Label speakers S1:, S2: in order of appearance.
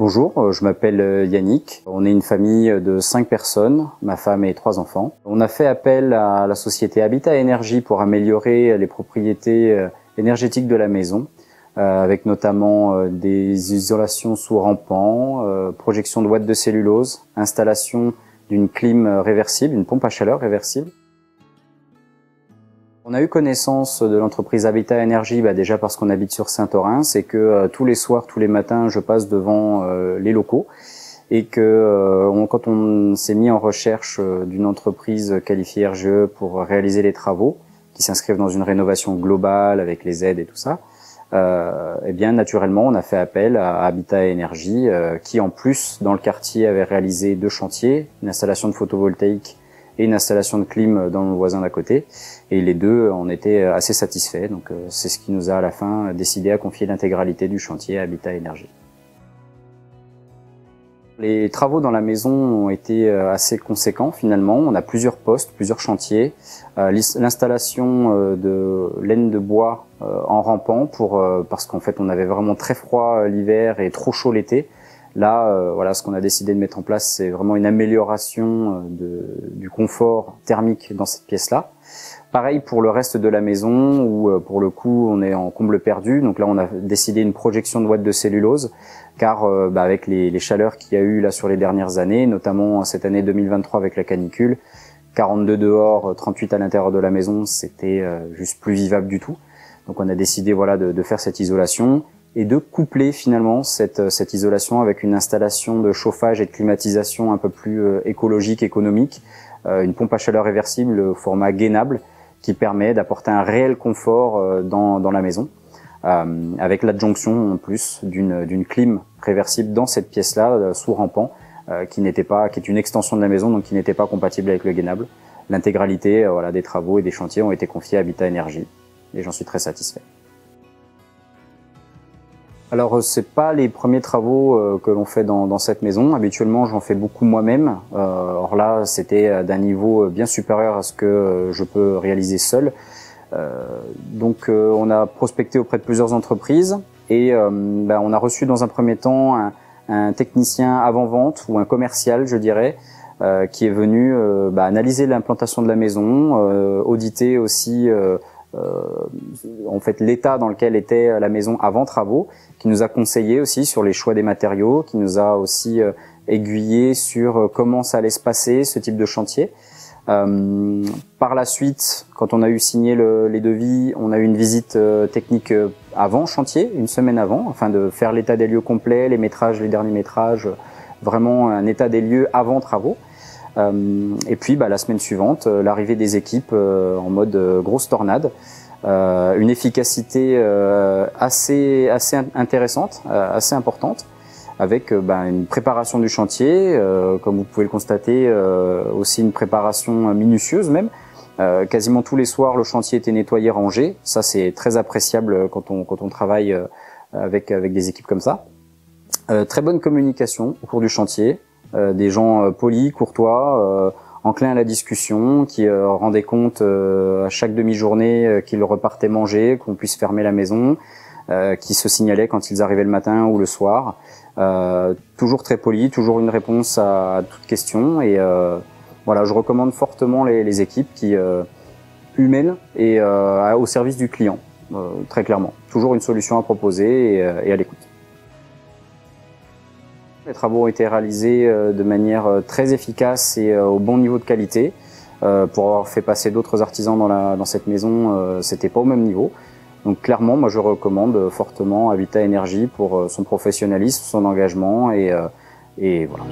S1: Bonjour, je m'appelle Yannick. On est une famille de 5 personnes, ma femme et 3 enfants. On a fait appel à la société Habitat Énergie pour améliorer les propriétés énergétiques de la maison, avec notamment des isolations sous rampant, projection de ouate de cellulose, installation d'une clim réversible, une pompe à chaleur réversible. On a eu connaissance de l'entreprise Habitat Énergie déjà parce qu'on habite sur Saint-Orens et que tous les soirs, tous les matins, je passe devant les locaux et que quand on s'est mis en recherche d'une entreprise qualifiée RGE pour réaliser les travaux qui s'inscrivent dans une rénovation globale avec les aides et tout ça, eh bien naturellement on a fait appel à Habitat Énergie qui en plus dans le quartier avait réalisé 2 chantiers, une installation de photovoltaïque et une installation de clim dans le voisin d'à côté. Et les deux en étaient assez satisfaits. Donc c'est ce qui nous a à la fin décidé à confier l'intégralité du chantier à Habitat Énergie. Les travaux dans la maison ont été assez conséquents finalement. On a plusieurs postes, plusieurs chantiers. L'installation de laine de bois en rampant parce qu'en fait on avait vraiment très froid l'hiver et trop chaud l'été. Là, voilà, ce qu'on a décidé de mettre en place, c'est vraiment une amélioration du confort thermique dans cette pièce-là. Pareil pour le reste de la maison, où pour le coup, on est en comble perdu. Donc là, on a décidé une projection de ouate de cellulose, car avec les chaleurs qu'il y a eu là sur les dernières années, notamment cette année 2023 avec la canicule, 42 dehors, 38 à l'intérieur de la maison, c'était juste plus vivable du tout. Donc on a décidé voilà de faire cette isolation et de coupler finalement cette isolation avec une installation de chauffage et de climatisation un peu plus écologique, économique, une pompe à chaleur réversible au format gainable qui permet d'apporter un réel confort dans la maison, avec l'adjonction en plus d'une clim réversible dans cette pièce-là sous rampant, qui est une extension de la maison, donc qui n'était pas compatible avec le gainable. L'intégralité des travaux et des chantiers ont été confiés à Habitat Énergie et j'en suis très satisfait. Alors c'est pas les premiers travaux que l'on fait dans cette maison. Habituellement j'en fais beaucoup moi-même. Or là c'était d'un niveau bien supérieur à ce que je peux réaliser seul. Donc on a prospecté auprès de plusieurs entreprises et on a reçu dans un premier temps un technicien avant-vente ou un commercial je dirais qui est venu analyser l'implantation de la maison, auditer aussi en fait l'état dans lequel était la maison avant travaux, qui nous a conseillé aussi sur les choix des matériaux, qui nous a aussi aiguillé sur comment ça allait se passer ce type de chantier. Par la suite, quand on a eu signé les devis, on a eu une visite technique avant chantier, une semaine avant, afin de faire l'état des lieux complet, les métrages, les derniers métrages, vraiment un état des lieux avant travaux. Et puis la semaine suivante, l'arrivée des équipes en mode grosse tornade, une efficacité assez intéressante, assez importante, avec une préparation du chantier, comme vous pouvez le constater, aussi une préparation minutieuse même. Quasiment tous les soirs, le chantier était nettoyé, rangé. Ça, c'est très appréciable quand on travaille avec des équipes comme ça. Très bonne communication au cours du chantier. Des gens polis, courtois, enclins à la discussion, qui rendaient compte à chaque demi-journée qu'ils repartaient manger, qu'on puisse fermer la maison, qui se signalaient quand ils arrivaient le matin ou le soir. Toujours très polis, toujours une réponse à toute question. Et voilà, je recommande fortement les équipes qui humaines et au service du client, très clairement. Toujours une solution à proposer et à l'écoute. Les travaux ont été réalisés de manière très efficace et au bon niveau de qualité. Pour avoir fait passer d'autres artisans dans cette maison, c'était pas au même niveau. Donc clairement, moi je recommande fortement Habitat Énergie pour son professionnalisme, son engagement et voilà.